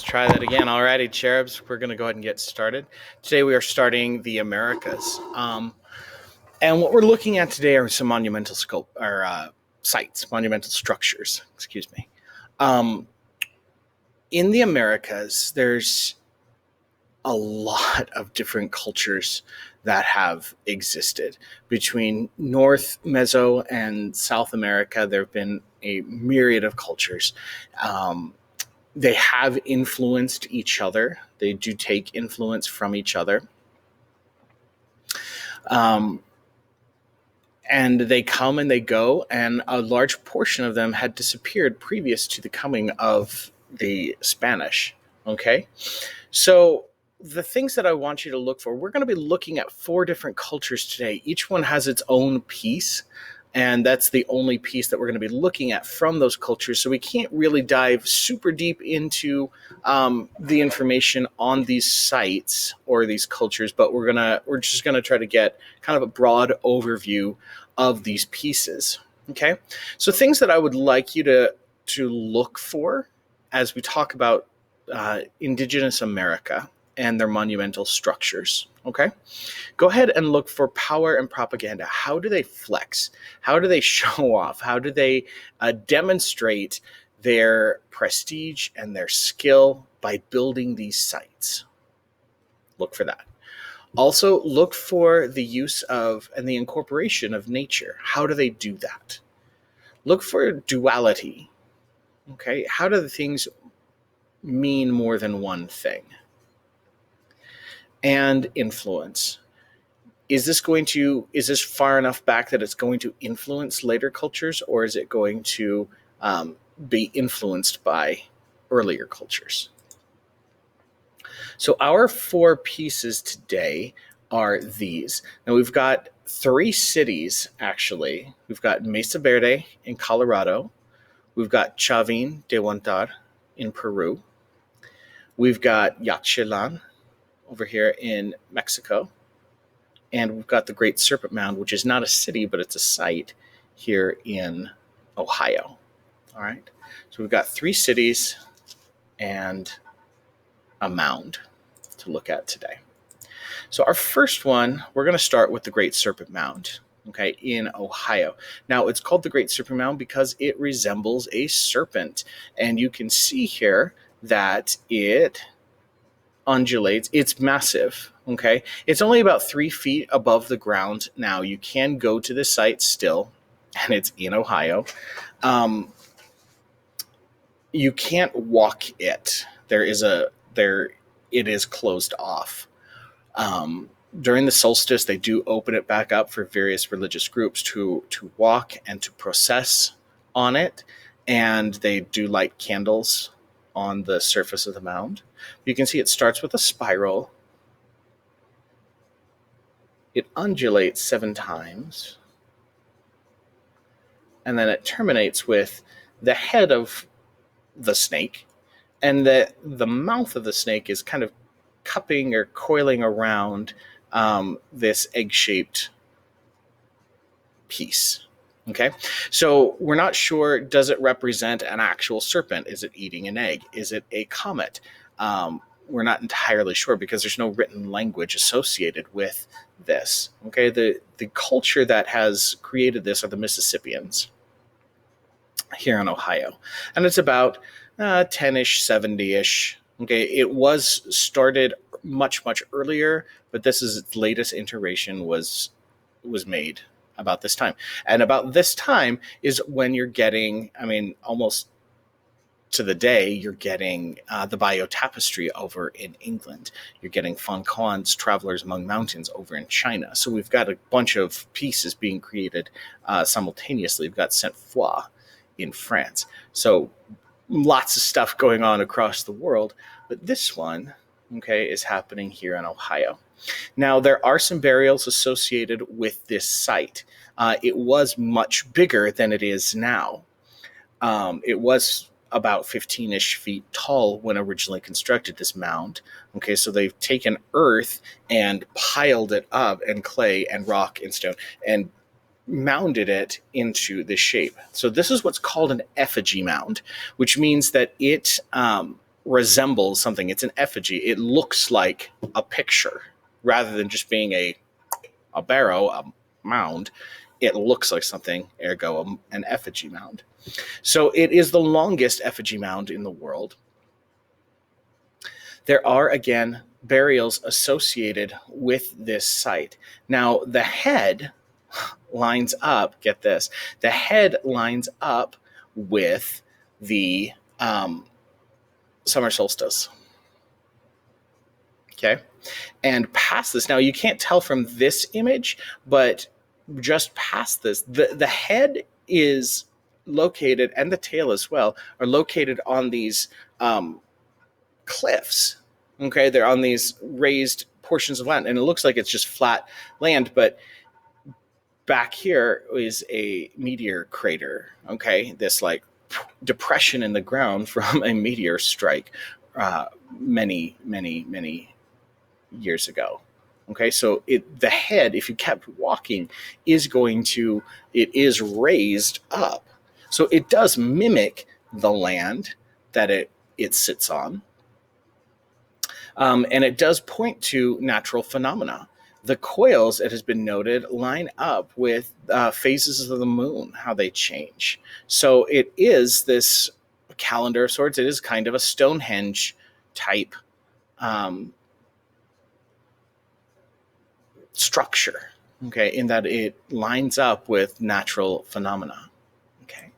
try that again. Alrighty, cherubs, we're going to go ahead and get started. Today we are starting the Americas. And what we're looking at today are some monumental sites, monumental structures, excuse me. In the Americas, there's a lot of different cultures that have existed. Between North Meso and South America, there have been a myriad of cultures. They have influenced each other. They do take influence from each other. And they come and they go, and a large portion of them had disappeared previous to the coming of the Spanish. Okay? So the things that I want you to look for, we're going to be looking at 4 different cultures today. Each one has its own piece, and that's the only piece that we're going to be looking at from those cultures. So we can't really dive super deep into the information on these sites or these cultures, but we're just gonna try to get kind of a broad overview of these pieces. Okay, so things that I would like you to look for as we talk about Indigenous America and their monumental structures. Okay, go ahead and look for power and propaganda. How do they flex? How do they show off? How do they demonstrate their prestige and their skill by building these sites? Look for that. Also, look for the use of and the incorporation of nature. How do they do that? Look for duality. Okay, how do the things mean more than one thing? And influence. Is this far enough back that it's going to influence later cultures, or is it going to be influenced by earlier cultures? So our 4 pieces today are these. Now we've got 3 cities, actually. We've got Mesa Verde in Colorado. We've got Chavin de Huantar in Peru. We've got Yaxchilan over here in Mexico. And we've got the Great Serpent Mound, which is not a city, but it's a site here in Ohio. All right. So we've got 3 cities and a mound to look at today. So our first one, we're going to start with the Great Serpent Mound, okay, in Ohio. Now, it's called the Great Serpent Mound because it resembles a serpent. And you can see here that it undulates. It's massive. Okay, it's only about 3 feet above the ground. Now you can go to the site still, and it's in Ohio. You can't walk it. It is closed off. During the solstice, they do open it back up for various religious groups to walk and to process on it, and they do light candles on the surface of the mound. You can see it starts with a spiral. It undulates 7 times, and then it terminates with the head of the snake, and the mouth of the snake is kind of cupping or coiling around this egg-shaped piece. Okay, so we're not sure, does it represent an actual serpent? Is it eating an egg? Is it a comet? We're not entirely sure because there's no written language associated with this. Okay, the culture that has created this are the Mississippians here in Ohio. And it's about 10-ish, 70-ish. Okay, it was started much, much earlier, but this is its latest iteration was made about this time. And about this time is when you're getting, almost to the day, you're getting the Bayeux Tapestry over in England. You're getting Fonquin's Travelers Among Mountains over in China. So we've got a bunch of pieces being created simultaneously. We've got Saint-Foy in France. So lots of stuff going on across the world. But this one, okay, is happening here in Ohio. Now, there are some burials associated with this site. It was much bigger than it is now. It was about 15-ish feet tall when originally constructed this mound. Okay, so they've taken earth and piled it up, and clay and rock and stone, and mounded it into this shape. So this is what's called an effigy mound, which means that it resembles something. It's an effigy. It looks like a picture rather than just being a barrow, a mound. It looks like something, ergo an effigy mound. So it is the longest effigy mound in the world. There are, again, burials associated with this site. Now, the head lines up, get this, the head lines up with the summer solstice. Okay. And past this, now you can't tell from this image, but just past this, the head is located, and the tail as well, are located on these cliffs. Okay. They're on these raised portions of land, and it looks like it's just flat land, but back here is a meteor crater. Okay. This like depression in the ground from a meteor strike many years ago. Okay, so the head, if you kept walking, it is raised up. So it does mimic the land that it sits on. And it does point to natural phenomena. The coils, it has been noted, line up with phases of the moon, how they change. So it is this calendar of sorts. It is kind of a Stonehenge type structure, okay, in that it lines up with natural phenomena. Okay.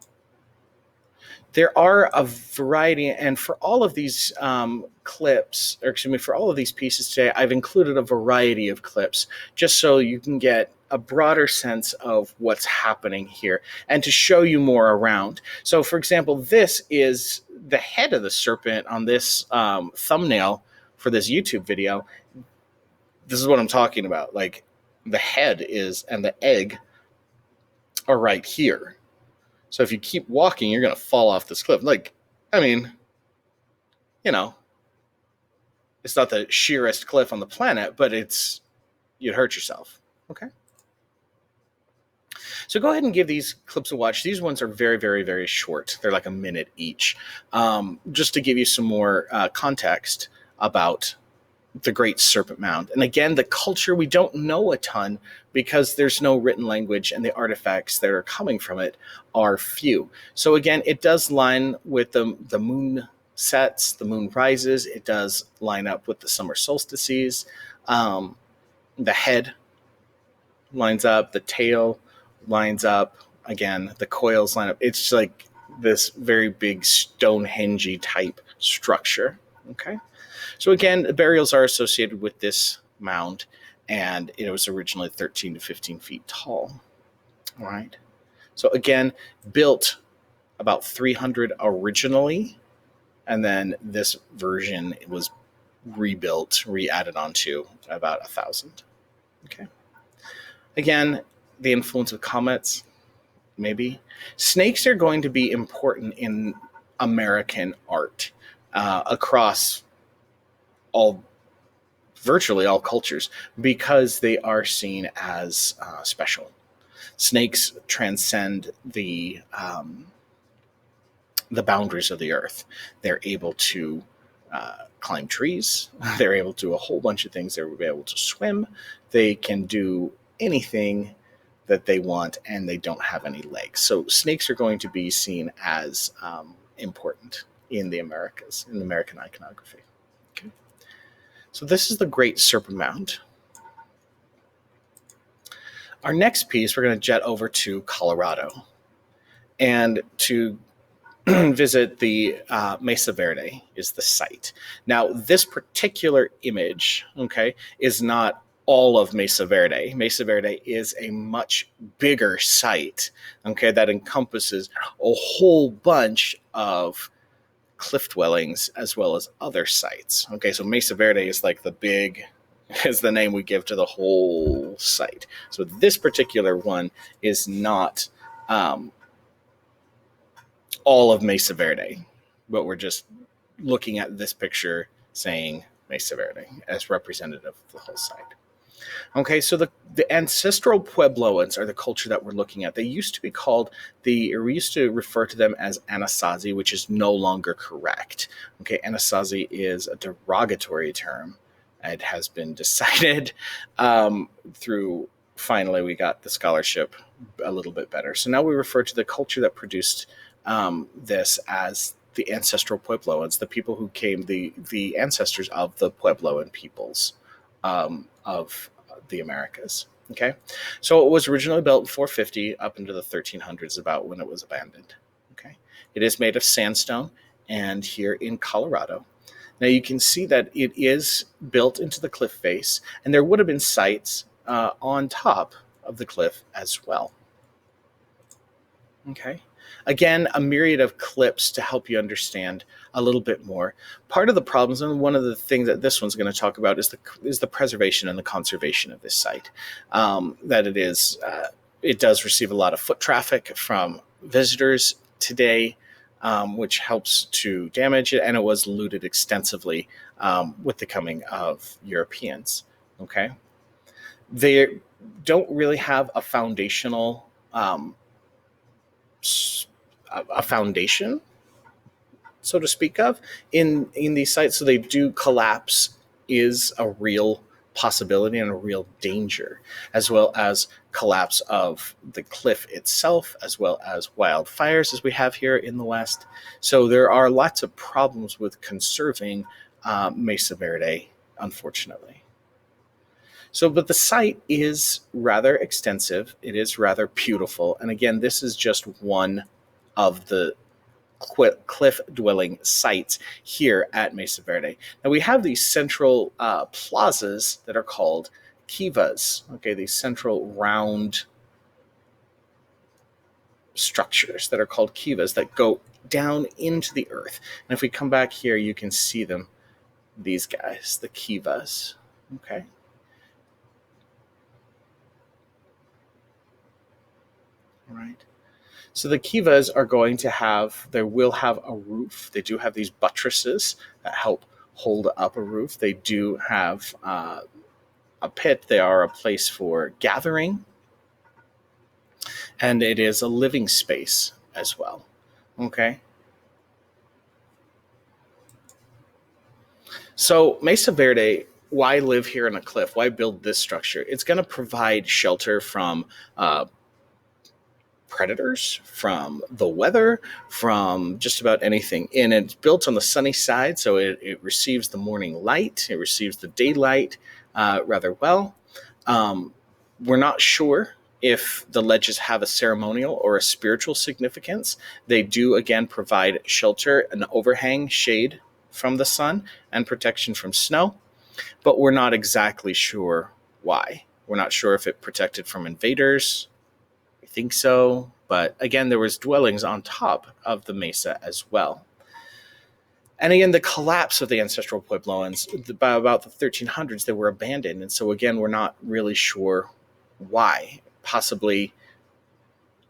There are a variety, and for all of these clips, or excuse me, for all of these pieces today, I've included a variety of clips just so you can get a broader sense of what's happening here and to show you more around. So, for example, this is the head of the serpent on this thumbnail for this YouTube video. This is what I'm talking about. Like, the head is, and the egg are right here. So if you keep walking, you're going to fall off this cliff. Like, I mean, you know, it's not the sheerest cliff on the planet, but you'd hurt yourself. Okay. So go ahead and give these clips a watch. These ones are very, very, very short. They're like a minute each. Just to give you some more context about the Great Serpent Mound. And again, the culture, we don't know a ton because there's no written language, and the artifacts that are coming from it are few. So again, it does line with the moon sets, the moon rises. It does line up with the summer solstices. The head lines up, the tail lines up. Again, the coils line up. It's like this very big Stonehenge type structure. Okay. So again, the burials are associated with this mound, and it was originally 13 to 15 feet tall. All right. So again, built about 300 originally, and then this version was rebuilt, re-added onto about 1,000. Okay. Again, the influence of comets, maybe. Snakes are going to be important in American art across virtually all cultures, because they are seen as special. Snakes transcend the boundaries of the earth. They're able to climb trees. They're able to do a whole bunch of things. They're able to swim. They can do anything that they want, and they don't have any legs. So snakes are going to be seen as important in the Americas, in American iconography. Okay. So this is the Great Serpent Mound. Our next piece, we're going to jet over to Colorado and to visit the Mesa Verde is the site. Now, this particular image, okay, is not all of Mesa Verde. Mesa Verde is a much bigger site, okay, that encompasses a whole bunch of cliff dwellings as well as other sites. Okay, so Mesa Verde is like is the name we give to the whole site. So this particular one is not all of Mesa Verde, but we're just looking at this picture saying Mesa Verde as representative of the whole site. Okay, so the ancestral Puebloans are the culture that we're looking at. They used to be called we used to refer to them as Anasazi, which is no longer correct. Okay, Anasazi is a derogatory term. It has been decided through, finally, we got the scholarship a little bit better. So now we refer to the culture that produced this as the ancestral Puebloans, the people who came, the ancestors of the Puebloan peoples of the Americas. Okay, so it was originally built in 450 up into the 1300s, about when it was abandoned. Okay, it is made of sandstone, and here in Colorado. Now you can see that it is built into the cliff face, and there would have been sites on top of the cliff as well. Okay. Again, a myriad of clips to help you understand a little bit more. Part of the problems, and one of the things that this one's going to talk about, is the preservation and the conservation of this site. That it does receive a lot of foot traffic from visitors today, which helps to damage it, and it was looted extensively with the coming of Europeans. Okay, they don't really have a foundational. A foundation, so to speak, of in these sites, so they do collapse is a real possibility and a real danger, as well as collapse of the cliff itself, as well as wildfires, as we have here in the West. So there are lots of problems with conserving Mesa Verde, unfortunately. So, but the site is rather extensive. It is rather beautiful. And again, this is just one of the cliff dwelling sites here at Mesa Verde. Now we have these central plazas that are called kivas. Okay, these central round structures that are called kivas that go down into the earth. And if we come back here, you can see them, these guys, the kivas. Okay. All right. So the kivas are going to have, they will have a roof. They do have these buttresses that help hold up a roof. They do have a pit. They are a place for gathering. And it is a living space as well. Okay. So Mesa Verde, why live here in a cliff? Why build this structure? It's going to provide shelter from predators, from the weather, from just about anything. And it's built on the sunny side, so it receives the morning light, it receives the daylight rather well. We're not sure if the ledges have a ceremonial or a spiritual significance. They do, again, provide shelter, an overhang, shade from the sun, and protection from snow, but we're not exactly sure why. We're not sure if it protected from invaders. I think so, but again, there was dwellings on top of the mesa as well. And again, the collapse of the ancestral Puebloans, by about the 1300s, they were abandoned. And so again, we're not really sure why. Possibly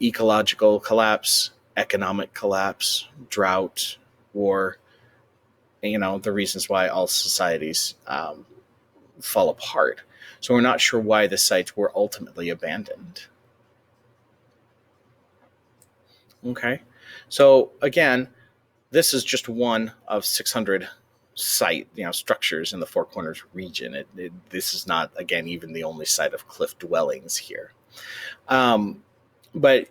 ecological collapse, economic collapse, drought, war, the reasons why all societies fall apart. So we're not sure why the sites were ultimately abandoned. Okay, so again, this is just one of 600 structures in the Four Corners region. This is not, again, even the only site of cliff dwellings here. But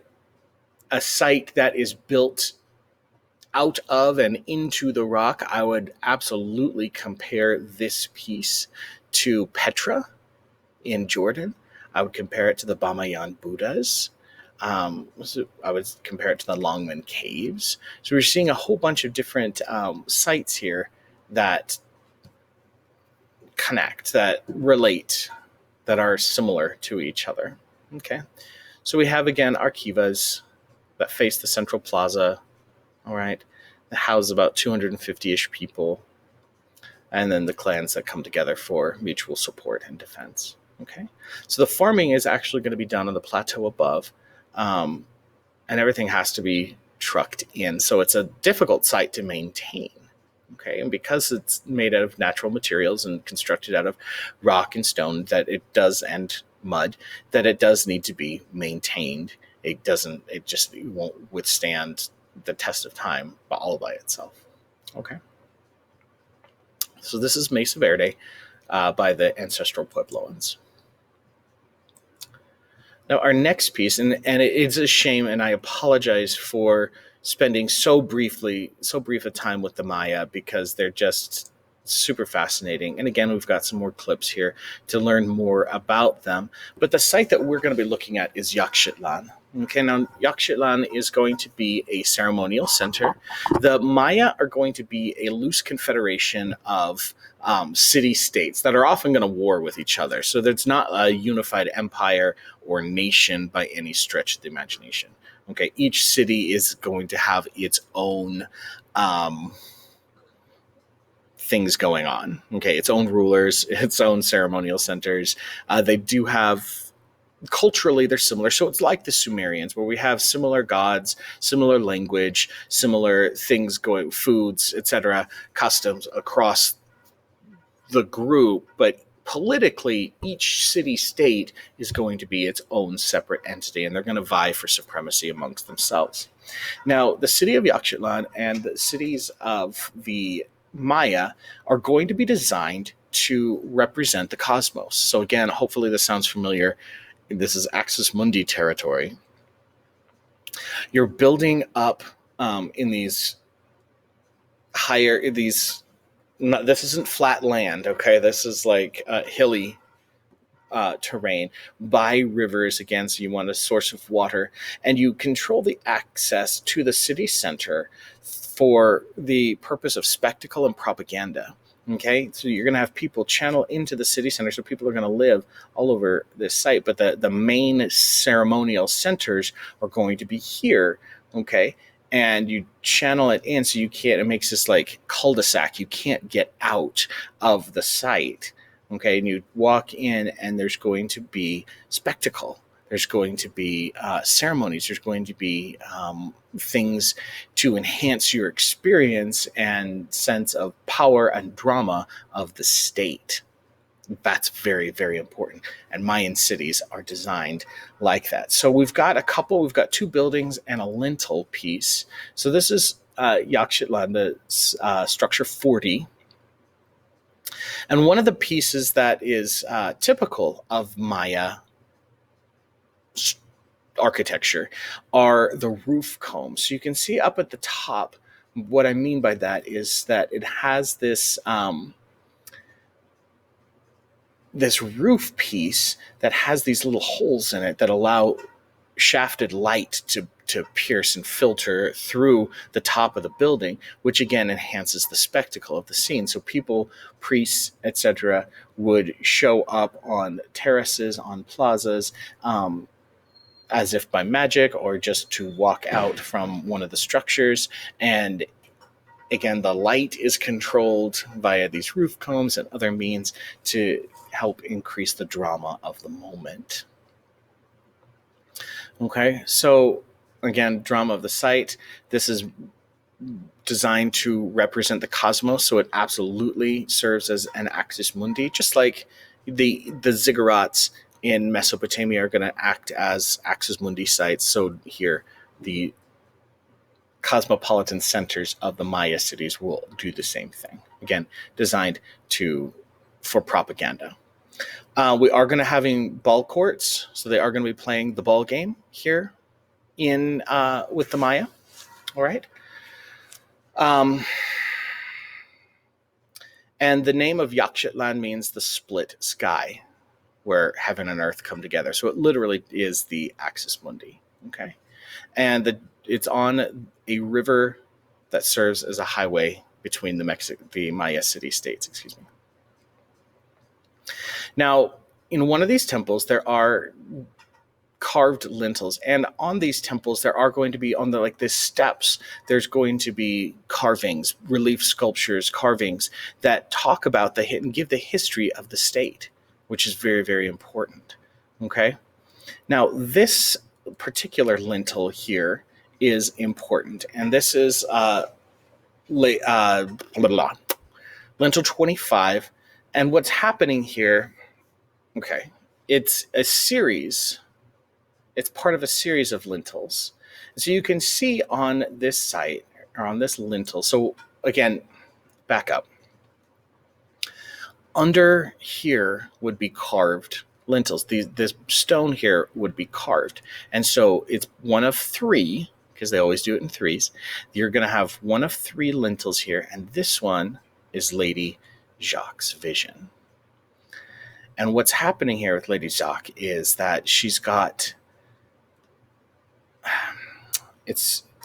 a site that is built out of and into the rock, I would absolutely compare this piece to Petra in Jordan. I would compare it to the Bamayan Buddhas. So I would compare it to the Longman Caves. So we're seeing a whole bunch of different sites here that connect, that relate, that are similar to each other. Okay, so we have, again, our kivas that face the central plaza. All right, that house about 250-ish people, and then the clans that come together for mutual support and defense. Okay, so the farming is actually going to be done on the plateau above. And everything has to be trucked in. So it's a difficult site to maintain. Okay, and because it's made out of natural materials and constructed out of rock and stone, that it does, and mud, that it does need to be maintained. It won't withstand the test of time all by itself. Okay, so this is Mesa Verde by the ancestral Puebloans. Now, our next piece, and it's a shame, and I apologize for spending so brief a time with the Maya, because they're just super fascinating. And again, we've got some more clips here to learn more about them. But the site that we're going to be looking at is Yaxchilan. Okay, now Yaxchilan is going to be a ceremonial center. The Maya are going to be a loose confederation of city-states that are often going to war with each other. So there's not a unified empire or nation by any stretch of the imagination. Okay, each city is going to have its own things going on. Okay, its own rulers, its own ceremonial centers. They do have, culturally, they're similar. So it's like the Sumerians, where we have similar gods, similar language, similar things going, foods, etc., customs across the group, but politically, each city-state is going to be its own separate entity, and they're going to vie for supremacy amongst themselves. Now, the city of Yaxchilan and the cities of the Maya are going to be designed to represent the cosmos. So again, hopefully this sounds familiar. This is Axis Mundi territory. You're building up in these higher, these, this isn't flat land, okay? This is like hilly terrain by rivers. Again, so you want a source of water, and you control the access to the city center for the purpose of spectacle and propaganda. Okay, so you're going to have people channel into the city center, so people are going to live all over this site, but the main ceremonial centers are going to be here. Okay, and you channel it in, so you can't, it makes this like cul-de-sac, you can't get out of the site. Okay, and you walk in, and there's going to be spectacle. There's going to be ceremonies. There's going to be things to enhance your experience and sense of power and drama of the state. That's very, very important. And Mayan cities are designed like that. So we've got two buildings and a lintel piece. So this is Yaxchilan, the structure 40. And one of the pieces that is typical of Maya architecture are the roof combs. So you can see up at the top, what I mean by that is that it has this this roof piece that has these little holes in it that allow shafted light to pierce and filter through the top of the building, which again enhances the spectacle of the scene. So people, priests, etc., would show up on terraces, on plazas, as if by magic, or just to walk out from one of the structures. And again, the light is controlled via these roof combs and other means to help increase the drama of the moment. Okay, so again, drama of the site. This is designed to represent the cosmos, so it absolutely serves as an axis mundi, just like the ziggurats in Mesopotamia are going to act as axis mundi sites. So here, the cosmopolitan centers of the Maya cities will do the same thing. Again, designed for propaganda. We are going to having ball courts, so they are going to be playing the ball game here in with the Maya. All right. And the name of Yaxchilan means the split sky, where heaven and earth come together. So it literally is the axis mundi. Okay, and it's on a river that serves as a highway between the Maya city states. Excuse me. Now, in one of these temples, there are carved lintels, and on these temples, there are going to be on the steps. There's going to be carvings, relief sculptures, carvings that talk about and give the history of the state, which is very, very important. Okay, now this particular lintel here is important, and this is blah, blah, blah, lintel 25. And what's happening here, okay, it's a series, it's part of a series of lintels. So you can see on this site, or on this lintel, so again, back up. Under here would be carved lintels. This stone here would be carved. And so it's one of three, because they always do it in threes. You're going to have one of three lintels here, and this one is Lady Jacques' vision. And what's happening here with Lady Jacques is that she's got, I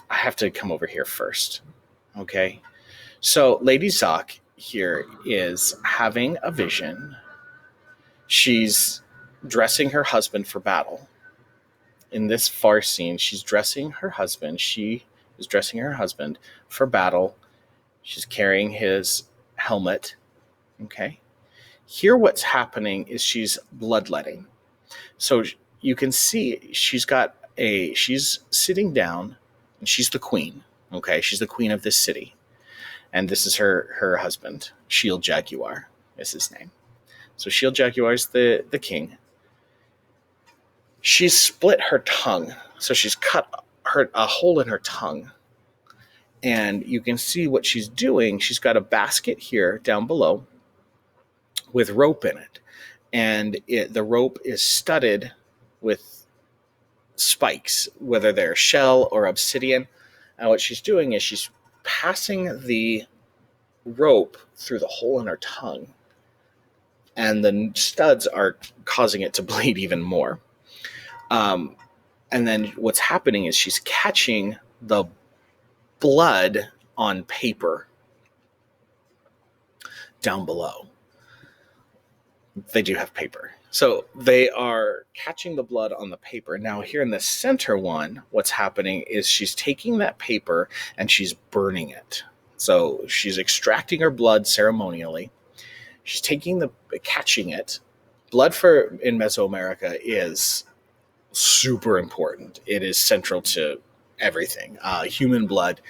have to come over here first. Okay. So Lady Jacques here is having a vision. She's dressing her husband for battle. In this far scene, she's dressing her husband. She is dressing her husband for battle. She's carrying his helmet. Okay. Here, what's happening is she's bloodletting. So you can see she's sitting down, and she's the queen. Okay. She's the queen of this city. And this is her husband. Shield Jaguar is his name. So Shield Jaguar is the king. She's split her tongue. So she's cut a hole in her tongue. And you can see what she's doing. She's got a basket here down below with rope in it. And the rope is studded with spikes, whether they're shell or obsidian. And what she's doing is she's passing the rope through the hole in her tongue. And the studs are causing it to bleed even more. And then what's happening is she's catching the blood on paper down below. They do have paper. So they are catching the blood on the paper. Now here in the center one, what's happening is she's taking that paper and she's burning it. So she's extracting her blood ceremonially. She's catching it. Blood in Mesoamerica is super important. It is central to everything. Human blood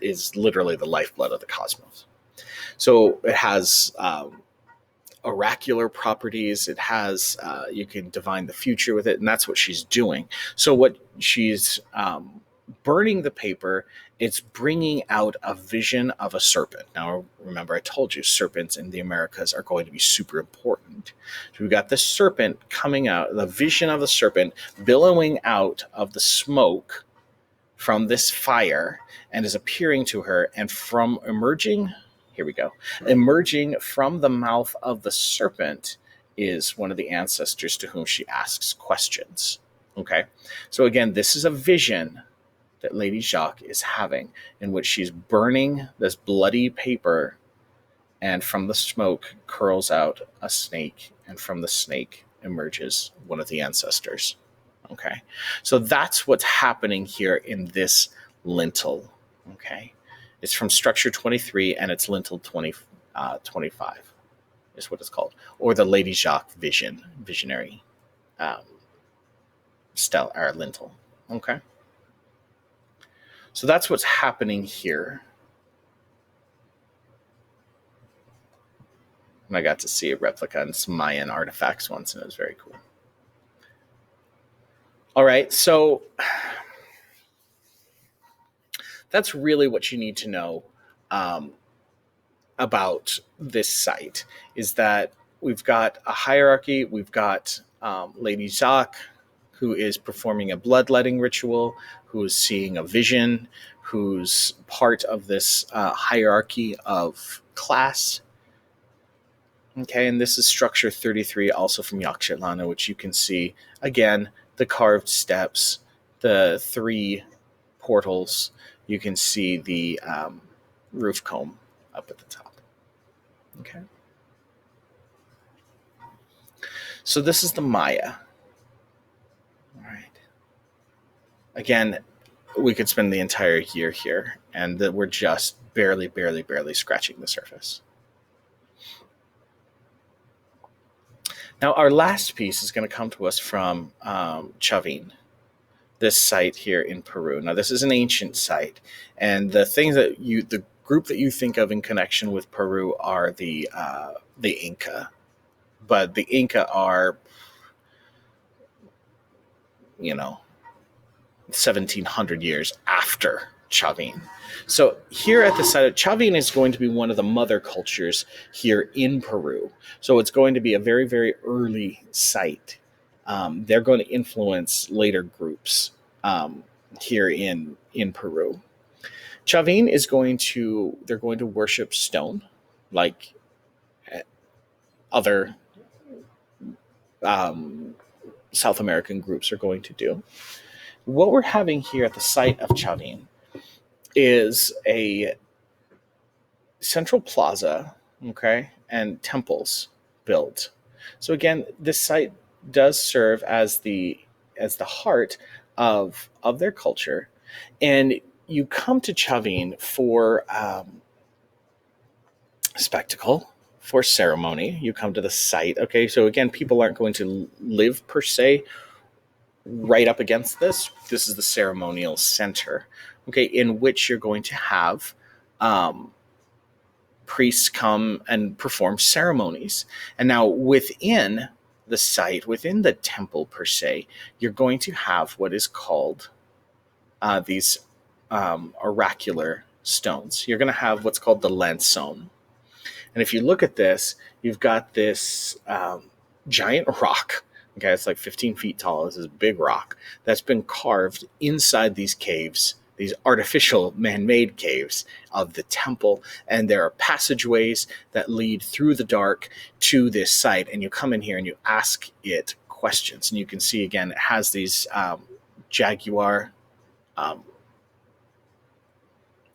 is literally the lifeblood of the cosmos. So it has oracular properties. It has, you can divine the future with it, and that's what she's doing. So what she's burning the paper, it's bringing out a vision of a serpent. Now, remember, I told you serpents in the Americas are going to be super important. So we've got this serpent coming out, the vision of the serpent billowing out of the smoke from this fire and is appearing to her, and emerging from the mouth of the serpent is one of the ancestors to whom she asks questions. Okay, so again, this is a vision that Lady Jacques is having, in which she's burning this bloody paper, and from the smoke curls out a snake, and from the snake emerges one of the ancestors. Okay, so that's what's happening here in this lintel. Okay, it's from structure 23, and it's lintel 25 is what it's called, or the Lady Jacques visionary lintel. Okay. So that's what's happening here. And I got to see a replica and some Mayan artifacts once, and it was very cool. All right, so that's really what you need to know about this site, is that we've got a hierarchy. We've got Lady Jacques, who is performing a bloodletting ritual, who is seeing a vision, who's part of this hierarchy of class. Okay, and this is structure 33, also from Yaxchilan, which you can see, again, the carved steps, the 3 portals. You can see the roof comb up at the top. Okay. So this is the Maya. All right. Again, we could spend the entire year here, and we're just barely scratching the surface. Now, our last piece is going to come to us from Chavin. this site here in Peru. Now, this is an ancient site, and the group that you think of in connection with Peru are the Inca, but the Inca are, you know, 1700 years after Chavin. So here at the site of Chavin is going to be one of the mother cultures here in Peru. So it's going to be a very, very early site. They're going to influence later groups here in Peru. Chavin is they're going to worship stone like other um, South American groups are going to do. What we're having here at the site of Chavin is a central plaza, okay, and temples built. So again, this site does serve as the heart of their culture, and you come to Chavin for spectacle, for ceremony. You come to the site, okay. So again, people aren't going to live per se right up against this. This is the ceremonial center, okay, in which you're going to have priests come and perform ceremonies. And now within the site, within the temple per se, you're going to have what is called these oracular stones. You're going to have what's called the lanzón. And if you look at this, you've got this giant rock. Okay, it's like 15 feet tall. This is a big rock that's been carved inside these caves, these artificial man-made caves of the temple. And there are passageways that lead through the dark to this site. And you come in here and you ask it questions. And you can see, again, it has these jaguar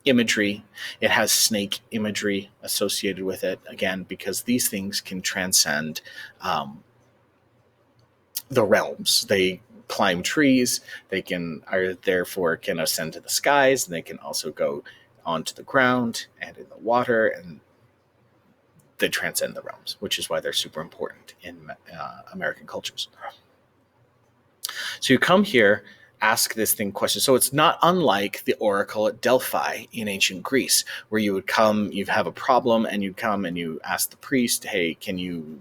imagery. It has snake imagery associated with it, again, because these things can transcend the realms. They climb trees. They therefore can ascend to the skies, and they can also go onto the ground and in the water, and they transcend the realms, which is why they're super important in American cultures. So you come here, ask this thing questions. So it's not unlike the oracle at Delphi in ancient Greece, where you would come, you'd have a problem, and you'd come and you ask the priest, hey, can you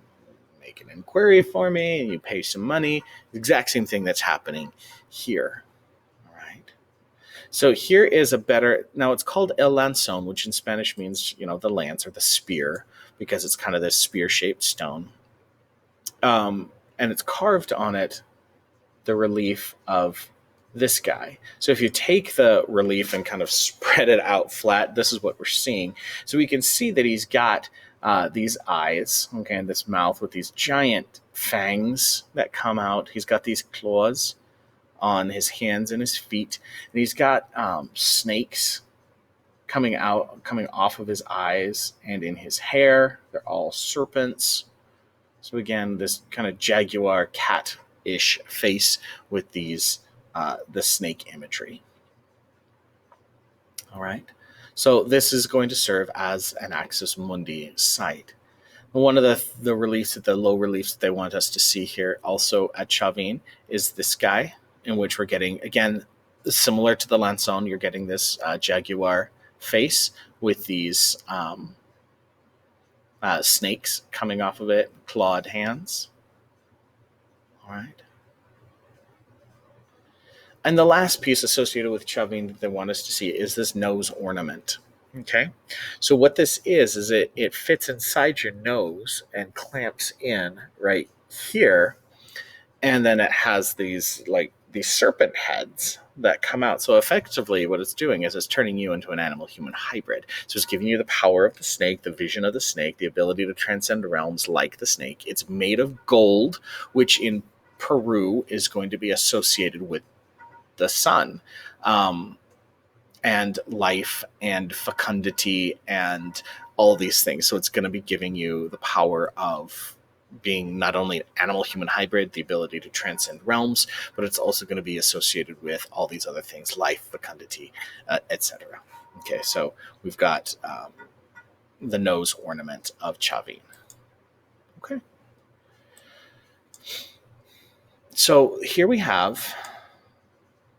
make an inquiry for me? And you pay some money. The exact same thing that's happening here. All right. So here is now it's called el lanzón, which in Spanish means, the lance or the spear, because it's kind of this spear-shaped stone. And it's carved on it the relief of this guy. So if you take the relief and kind of spread it out flat, this is what we're seeing. So we can see that he's got these eyes, okay, and this mouth with these giant fangs that come out. He's got these claws on his hands and his feet, and he's got snakes coming off of his eyes and in his hair. They're all serpents. So again, this kind of jaguar cat-ish face with these the snake imagery. All right. So this is going to serve as an Axis Mundi site. One of the reliefs, the low reliefs that they want us to see here also at Chavin is this guy, in which we're getting, again, similar to the Lanzón, you're getting this jaguar face with these snakes coming off of it, clawed hands. All right. And the last piece associated with Chavin that they want us to see is this nose ornament. Okay, so what this is it fits inside your nose and clamps in right here, and then it has these serpent heads that come out. So effectively what it's doing is it's turning you into an animal-human hybrid. So it's giving you the power of the snake, the vision of the snake, the ability to transcend realms like the snake. It's made of gold, which in Peru is going to be associated with the sun, and life and fecundity and all these things. So it's going to be giving you the power of being not only an animal-human hybrid, the ability to transcend realms, but it's also going to be associated with all these other things, life, fecundity, etc. Okay, so we've got the nose ornament of Chavin. Okay. So here we have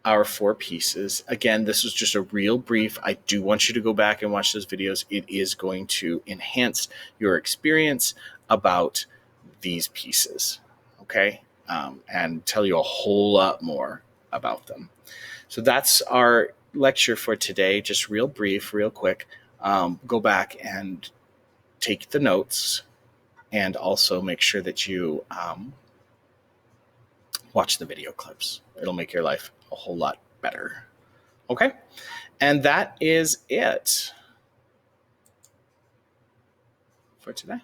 our 4 pieces. Again, this was just a real brief. I do want you to go back and watch those videos. It is going to enhance your experience about these pieces, okay? And tell you a whole lot more about them. So that's our lecture for today. Just real brief, real quick. Go back and take the notes, and also make sure that you watch the video clips. It'll make your life a whole lot better. Okay? And that is it for today.